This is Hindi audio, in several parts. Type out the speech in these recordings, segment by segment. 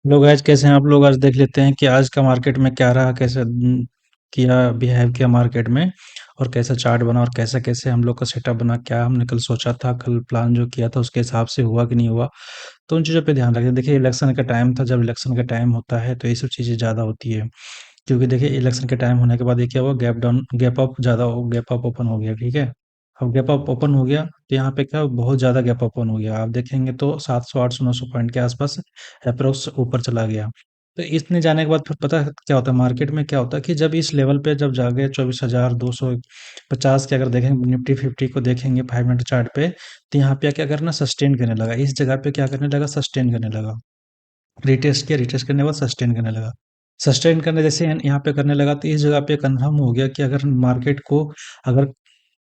लोग आज कैसे हैं आप लोग। आज देख लेते हैं कि आज का मार्केट में क्या रहा, कैसे किया, बिहेव किया मार्केट में, और कैसा चार्ट बना और कैसा कैसे हम लोग का सेटअप बना। क्या हमने कल सोचा था, कल प्लान जो किया था उसके हिसाब से हुआ कि नहीं हुआ। तो उन चीज़ों पे ध्यान रखें। देखिए, इलेक्शन का टाइम था, जब इलेक्शन का टाइम होता है तो ये सब चीज़ें ज़्यादा होती है। क्योंकि देखिए, इलेक्शन के टाइम होने के बाद ये क्या हुआ, गैप डाउन, गैप अप ज़्यादा हो, गैप अप ओपन हो गया। ठीक है, अब गैप अप ओपन हो गया तो यहाँ पे क्या, बहुत ज़्यादा गैप ओपन हो गया। आप देखेंगे तो 700 800 900 पॉइंट के आसपास अप्रोक्स ऊपर चला गया। तो इसमें जाने के बाद फिर पता है क्या होता है, मार्केट में क्या होता है कि जब इस लेवल पे जब जागे 24,250 के, अगर देखेंगे निफ्टी फिफ्टी को, देखेंगे 5 मिनट चार्ट पे, तो यहाँ पे क्या करना, सस्टेन करने लगा। इस जगह पे क्या करने लगा, सस्टेन करने लगा। रिटेस्ट किया, रिटेस्ट करने के बाद सस्टेन करने लगा। सस्टेन करने जैसे यहाँ पे करने लगा तो इस जगह पे कंफर्म हो गया कि अगर मार्केट को, अगर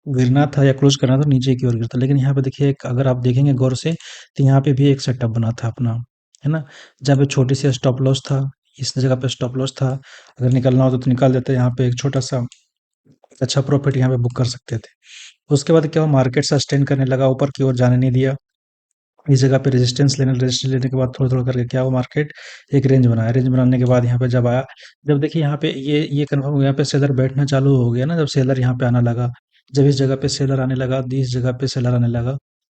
गिरना था या क्लोज करना था, नीचे की ओर गिरता। लेकिन यहाँ पे देखिए, अगर आप देखेंगे गौर से, तो यहाँ पे भी एक सेटअप बना था अपना, है ना। जहाँ पे छोटी सी स्टॉप लॉस था, इस जगह पे स्टॉप लॉस था। अगर निकलना होता तो निकाल देते, यहाँ पे एक छोटा सा अच्छा प्रॉफिट यहाँ पे बुक कर सकते थे। उसके बाद क्या हुआ, मार्केट सस्टेन करने लगा, ऊपर की ओर जाने नहीं दिया। इस जगह पे रेजिस्टेंस लेने के बाद थोड़ा-थोड़ा करके क्या हुआ, मार्केट एक रेंज बनाया। रेंज बनाने के बाद यहाँ पे जब आया, जब देखिए यहाँ पे ये कन्फर्म हो गया, यहाँ पे सेलर बैठना चालू हो गया ना, जब सेलर यहाँ पे आना लगा, जब इस जगह पे सेलर आने लगा, इस जगह पे सेलर आने लगा,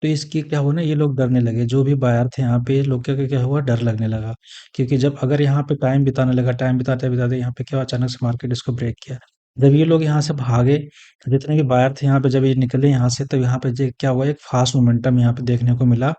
तो इसकी क्या हुआ ना, ये लोग डरने लगे। जो भी बायर थे यहाँ पे, लोग क्या क्या हुआ, डर लगने लगा। क्योंकि जब अगर यहाँ पे टाइम बिताने लगा, टाइम बिताते-बिताते यहाँ पे क्या हुआ, अचानक से मार्केट इसको ब्रेक किया। जब ये लोग यहाँ से भागे, जितने भी बायर थे यहाँ पे, जब ये निकले यहाँ से, तब यहाँ पे जे क्या हुआ, एक फास्ट मोमेंटम यहाँ पे देखने को मिला।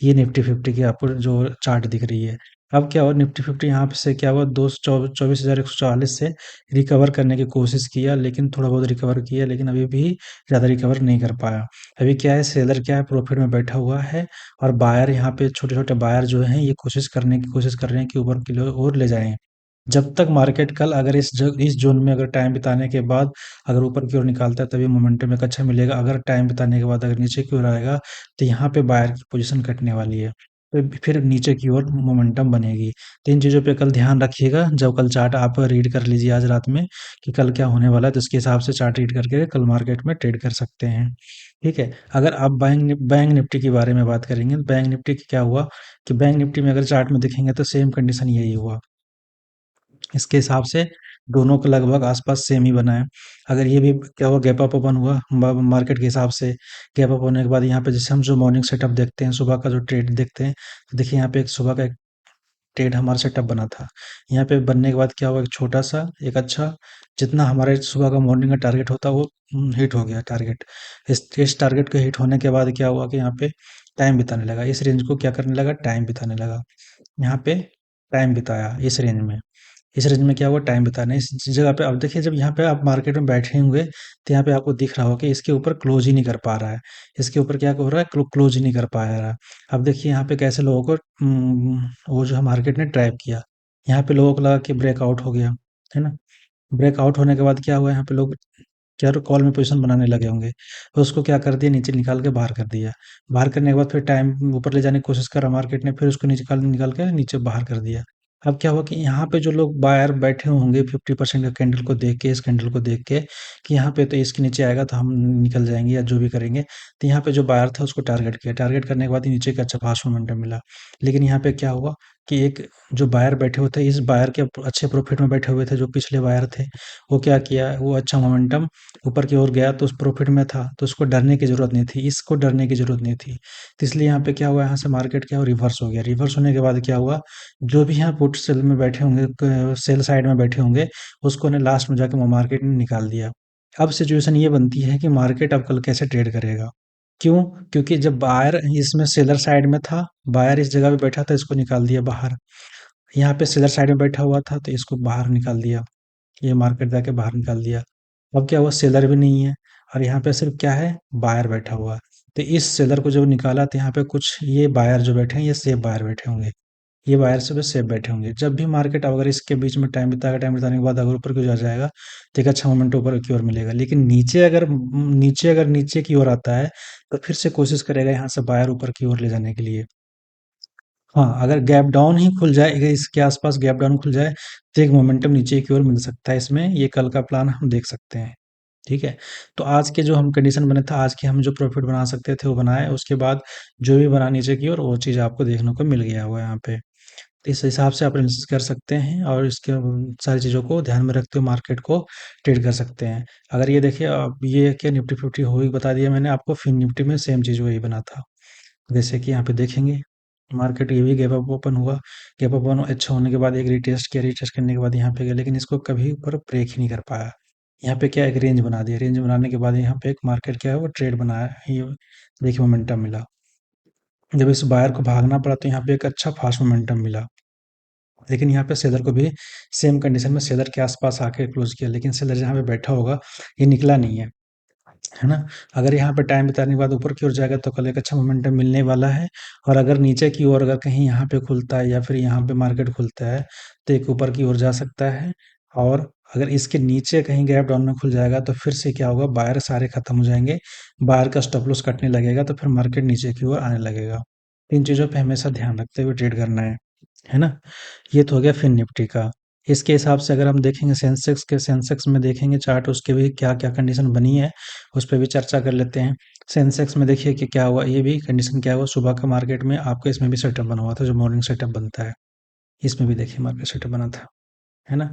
ये निफ्टी फिफ्टी की आपको जो चार्ट दिख रही है। अब क्या हुआ, निफ्टी फिफ्टी यहाँ पे से क्या हुआ, 24,140 से रिकवर करने की कोशिश किया, लेकिन थोड़ा बहुत रिकवर किया, लेकिन अभी भी ज़्यादा रिकवर नहीं कर पाया। अभी क्या है, सेलर क्या है, प्रॉफिट में बैठा हुआ है, और बायर यहाँ पे छोटे छोटे बायर जो हैं, ये कोशिश कर रहे हैं कि ऊपर की ओर ले जाएं। जब तक मार्केट कल अगर इस जोन में अगर टाइम बिताने के बाद अगर ऊपर की ओर निकालता है, तभी मोमेंटम एक अच्छा मिलेगा। अगर टाइम बिताने के बाद अगर नीचे की ओर आएगा, तो यहाँ पे बायर की पोजीशन कटने वाली है। तो फिर नीचे की ओर मोमेंटम बनेगी। तो इन चीज़ों पे कल ध्यान रखिएगा। जब कल चार्ट आप रीड कर लीजिए आज रात में कि कल क्या होने वाला है, तो उसके हिसाब से चार्ट रीड करके कल मार्केट में ट्रेड कर सकते हैं। ठीक है। अगर आप बैंक निफ्टी के बारे में बात करेंगे, तो बैंक निफ्टी की क्या हुआ कि बैंक निफ्टी में अगर चार्ट में देखेंगे तो सेम कंडीशन यही हुआ। इसके हिसाब से दोनों को लगभग आस-पास सेम ही बना है। अगर ये भी क्या हुआ, गैप अप ओपन हुआ मार्केट के हिसाब से, गैप अप होने के बाद यहाँ पे जैसे हम जो मॉर्निंग सेटअप देखते हैं, सुबह का जो ट्रेड देखते हैं, तो देखिए यहाँ पे एक सुबह का एक ट्रेड हमारा सेटअप बना था। यहाँ पे बनने के बाद क्या हुआ, एक छोटा-सा, एक अच्छा, जितना हमारे सुबह का मॉर्निंग का टारगेट होता है वो हिट हो गया टारगेट। इस टारगेट को हिट होने के बाद क्या हुआ कि यहाँ पे टाइम बिताने लगा। इस रेंज को क्या करने लगा, टाइम बिताने लगा। यहाँ पे टाइम बिताया इस रेंज में। इस रेंज में क्या हुआ, टाइम बिताने इस जगह पे। अब देखिए, जब यहाँ पे आप मार्केट में बैठे होंगे, तो यहाँ पे आपको दिख रहा होगा कि इसके ऊपर क्लोज ही नहीं कर पा रहा है। इसके ऊपर क्या हो रहा है, क्लोज ही नहीं कर पा रहा है। अब देखिए यहाँ पे कैसे लोगों को वो जो है मार्केट ने ट्रैप किया। यहाँ पे लोगों को लगा कि ब्रेकआउट हो गया, है ना। ब्रेकआउट होने के बाद क्या हुआ, यहाँ पे लोग क्या कॉल में पोजीशन बनाने लगे होंगे, तो उसको क्या कर दिया, नीचे निकाल के बाहर कर दिया। बाहर करने के बाद फिर टाइम ऊपर ले जाने की कोशिश करा मार्केट ने, फिर उसको नीचे निकाल निकाल के नीचे बाहर कर दिया। अब क्या हुआ कि यहाँ पे जो लोग बायर बैठे होंगे 50% का कैंडल को देख के, इस कैंडल को देख के, कि यहाँ पे तो इसके नीचे आएगा तो हम निकल जाएंगे या जो भी करेंगे, तो यहाँ पे जो बायर था उसको टारगेट किया। टारगेट करने के बाद ही नीचे का अच्छा फास्ट मोमेंटम मिला। लेकिन यहाँ पे क्या हुआ कि एक जो बायर बैठे हुए थे, इस बायर के अच्छे प्रॉफिट में बैठे हुए थे, जो पिछले बायर थे, वो क्या किया, वो अच्छा मोमेंटम ऊपर की ओर गया तो उस प्रॉफिट में था, तो उसको डरने की ज़रूरत नहीं थी, इसको डरने की ज़रूरत नहीं थी। तो इसलिए यहाँ पे क्या हुआ, यहाँ से मार्केट क्या हुआ, रिवर्स हो गया। रिवर्स होने के बाद क्या हुआ, जो भी यहाँ पुट सेल में बैठे होंगे, सेल साइड में बैठे होंगे, उसको ने लास्ट में जाके मार्केट ने निकाल दिया। अब सिचुएशन ये बनती है कि मार्केट अब कल कैसे ट्रेड करेगा। क्यों? क्योंकि जब बायर इसमें सेलर साइड में था, बायर इस जगह पे बैठा था, इसको निकाल दिया बाहर। यहाँ पे सेलर साइड में बैठा हुआ था, तो इसको बाहर निकाल दिया। ये मार्केट जाके बाहर निकाल दिया। अब क्या हुआ, सेलर भी नहीं है, और यहाँ पे सिर्फ क्या है, बायर बैठा हुआ है। तो इस सेलर को जब निकाला, तो यहाँ पे कुछ ये बायर जो बैठे हैं, ये सेफ बायर बैठे होंगे। ये बायर से भी सेफ बैठे होंगे। जब भी मार्केट अगर इसके बीच में टाइम बिताएगा, टाइम बिताने के बाद अगर ऊपर की ओर जाएगा, तो एक अच्छा मोमेंट ऊपर की ओर मिलेगा। लेकिन नीचे की ओर आता है, तो फिर से कोशिश करेगा यहाँ से बायर ऊपर की ओर ले जाने के लिए। हाँ, अगर गैप डाउन ही खुल जाए, अगर इसके आसपास गैप डाउन खुल जाए, तो एक मोमेंटम नीचे की ओर मिल सकता है इसमें। ये कल का प्लान हम देख सकते हैं। ठीक है। तो आज के जो हम कंडीशन बने था, आज के हम जो प्रॉफिट बना सकते थे वो बनाए। उसके बाद जो भी बना नीचे की ओर, वो चीज़ आपको देखने को मिल गया हुआ है यहाँ पे। तो इस हिसाब से आप एनालिसिस कर सकते हैं और इसके सारी चीज़ों को ध्यान में रखते हुए मार्केट को ट्रेड कर सकते हैं। अगर ये देखिए, अब ये क्या निफ्टी 50 हो ही बता दिया मैंने आपको, फिर निफ्टी में सेम चीज़ वही बना था। जैसे कि यहाँ पे देखेंगे, मार्केट ये भी गैप अप ओपन हुआ, गैप अप ओपन अच्छा होने के बाद एक रीटेस्ट किया, रीटेस्ट करने के बाद यहाँ पे गया, लेकिन इसको कभी ऊपर ब्रेक ही नहीं कर पाया। यहाँ पे क्या एक रेंज बना दिया, रेंज बनाने के बाद यहाँ पे एक मार्केट क्या है वो ट्रेड बनाया, ये देखिए मोमेंटम मिला। जब इस बायर को भागना पड़ा तो यहाँ पे एक अच्छा फास्ट मोमेंटम मिला। लेकिन यहाँ पे सेलर को भी सेम कंडीशन में सेलर के आस-पास आके क्लोज़ किया, लेकिन सेलर जहाँ पे बैठा होगा, ये निकला नहीं है ना? अगर यहाँ पे टाइम बिताने के बाद ऊपर की ओर जाएगा तो कल एक अच्छा मोमेंटम मिलने वाला है, और अगर नीचे की ओर अगर कहीं यहाँ पे खुलता है या फिर यहाँ पे मार्केट खुलता है, तो एक ऊपर की ओर जा सकता है। और अगर इसके नीचे कहीं गैप डाउन में खुल जाएगा तो फिर से क्या होगा, बायर सारे खत्म हो जाएँगे, बायर का स्टॉप लॉस कटने लगेगा तो फिर मार्केट नीचे की ओर आने लगेगा। इन चीज़ों पे हमेशा ध्यान रखते हुए ट्रेड करना है ना? ये तो हो गया फिर निफ्टी का। इसके हिसाब से अगर हम देखेंगे सेंसेक्स में देखेंगे चार्ट, उसके भी क्या-क्या कंडीशन बनी है, उस पे भी चर्चा कर लेते हैं। सेंसेक्स में देखिए कि क्या हुआ, ये भी कंडीशन क्या हुआ, सुबह का मार्केट में आपका इसमें भी सेटअप बना हुआ था, जो मॉर्निंग सेटअप बनता है। इसमें भी देखिए मार्केट सेटअप बना था। है ना?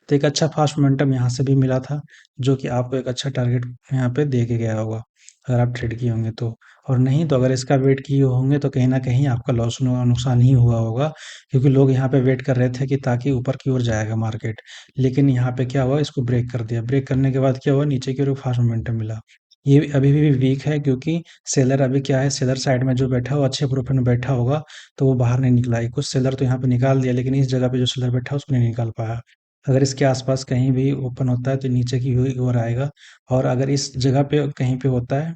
तो एक अच्छा फ़ास्ट मोमेंटम यहाँ से भी मिला था, जो कि आपको एक अच्छा टारगेट यहाँ पे दे के गया होगा, अगर आप ट्रेड किए होंगे तो। और नहीं तो अगर इसका वेट किए होंगे तो कहीं न कहीं आपका लॉस नुकसान ही हुआ होगा, क्योंकि लोग यहाँ पे वेट कर रहे थे कि ताकि ऊपर की ओर जाएगा मार्केट। लेकिन यहाँ पे क्या हुआ, इसको ब्रेक कर दिया। ब्रेक करने के बाद क्या हुआ, नीचे की ओर फ़ास्ट मोमेंटम मिला। ये अभी भी वीक है, क्योंकि सेलर अभी क्या है, सेलर साइड में जो बैठा हो, अच्छे प्रॉफिट में बैठा होगा, तो वो बाहर नहीं निकला है। कुछ सेलर तो यहाँ पे निकाल दिया, लेकिन इस जगह पे जो सेलर बैठा है उसको नहीं निकाल पाया। अगर इसके आस-पास कहीं भी ओपन होता है तो नीचे की ओर आएगा, और अगर इस जगह पे कहीं पे होता है,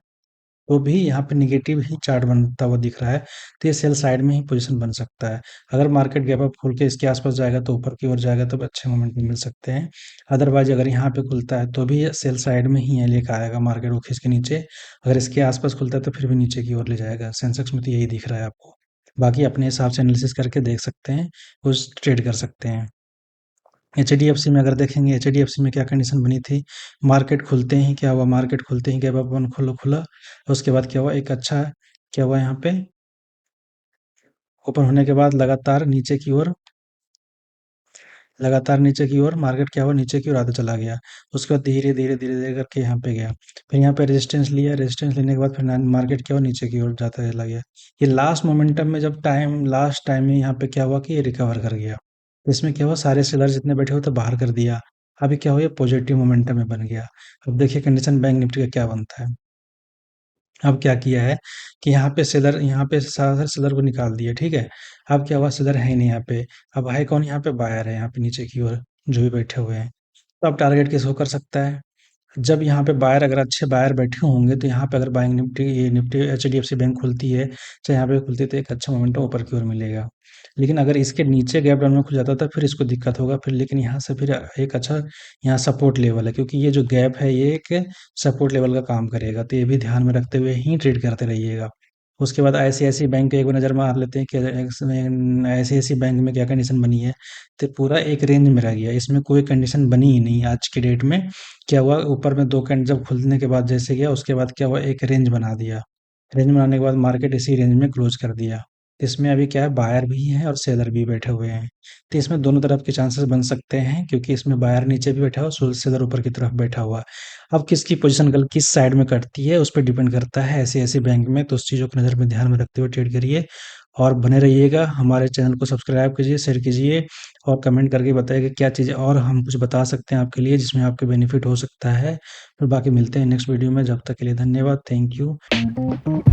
तो भी यहाँ पे नेगेटिव ही चार्ट बनता हुआ दिख रहा है, तो ये सेल साइड में ही पोज़ीशन बन सकता है। अगर मार्केट गैप अप खोल के इसके आस-पास जाएगा तो ऊपर की ओर जाएगा तो अच्छे मोमेंटम मिल सकते हैं। अदरवाइज़ अगर यहाँ पे खुलता है तो भी ये सेल साइड में ही है, लेके आएगा मार्केट को खींच के नीचे। अगर इसके आस-पास खुलता है तो फिर भी नीचे की ओर ले जाएगा। सेंसेक्स में तो यही दिख रहा है आपको। बाकी अपने हिसाब से एनालिसिस करके देख सकते हैं, उस ट्रेड कर सकते हैं। एचडीएफसी में अगर देखेंगे, एचडीएफसी में क्या कंडीशन बनी थी, मार्केट खुलते ही क्या हुआ, मार्केट खुलते ही गैप अप वन खुला, उसके बाद क्या हुआ, एक अच्छा क्या हुआ यहाँ पे, ओपन होने के बाद लगातार नीचे की ओर मार्केट क्या हुआ, नीचे की ओर आता चला गया। उसके बाद धीरे-धीरे करके यहाँ पे गया। फिर यहाँ पे रेजिस्टेंस लिया, रेजिस्टेंस लेने के बाद फिर मार्केट क्या हुआ, नीचे की ओर जाता चला गया। ये लास्ट मोमेंटम में जब लास्ट टाइम में यहाँ पे क्या हुआ कि ये रिकवर कर गया। तो इसमें क्या हुआ, सारे सेलर जितने बैठे हुए थे बाहर कर दिया। अभी क्या हुआ, ये पॉजिटिव मोमेंटम में बन गया। अब देखिए कंडीशन बैंक निफ्टी का क्या बनता है। अब क्या किया है कि यहाँ पे ज़्यादातर सेलर को निकाल दिया, ठीक है? अब क्या हुआ, सेलर है ही नहीं यहाँ पे। अब है कौन यहाँ पे, बायर है यहाँ पे नीचे की ओर, जो भी बैठे हुए हैं। तो अब टारगेट किसको कर सकता है? जब यहाँ पे बायर, अगर अच्छे बायर बैठे होंगे तो यहाँ पे अगर बैंक निफ्टी, ये निफ्टी एचडीएफसी बैंक खुलती है, चाहे यहाँ पे खुलती है, तो एक अच्छा मोमेंटम ऊपर की ओर मिलेगा। लेकिन अगर इसके नीचे गैप डाउन में खुल जाता है तो फिर इसको दिक्कत होगा फिर, लेकिन यहाँ से फिर एक अच्छा यहाँ सपोर्ट लेवल है, क्योंकि ये जो गैप है ये एक सपोर्ट लेवल का काम करेगा, तो ये भी ध्यान में रखते हुए ही ट्रेड करते रहिएगा। उसके बाद आईसीआईसी बैंक पे एक बार नज़र मार लेते हैं कि आईसीआईसी बैंक में क्या कंडीशन बनी है। तो पूरा एक रेंज में रह गया, इसमें कोई कंडीशन बनी ही नहीं आज की डेट में। क्या हुआ, ऊपर में 2 कैंड जब खुलने के बाद जैसे गया, उसके बाद क्या हुआ, एक रेंज बना दिया। रेंज बनाने के बाद मार्केट इसी रेंज में क्लोज़ कर दिया। इसमें अभी क्या है, बायर भी हैं और सेलर भी बैठे हुए हैं। तो इसमें दोनों तरफ के चांसेस बन सकते हैं, क्योंकि इसमें बायर नीचे भी बैठा हुआ है, सेलर ऊपर की तरफ बैठा हुआ है। अब किसकी पोज़ीशन कल किस साइड में कटती है, उस पे डिपेंड करता है ऐसे-ऐसे बैंक में, तो उस चीज़ों को नज़र में ध्यान में रखते हुए ट्रेड करिए और बने रहिएगा। हमारे चैनल को सब्सक्राइब कीजिए, शेयर कीजिए और कमेंट करके बताइए कि क्या चीज़ें और हम कुछ बता सकते हैं आपके लिए, जिसमें आपके बेनिफिट हो सकता है। फिर बाकी मिलते हैं नेक्स्ट वीडियो में, जब तक के लिए धन्यवाद। Thank you.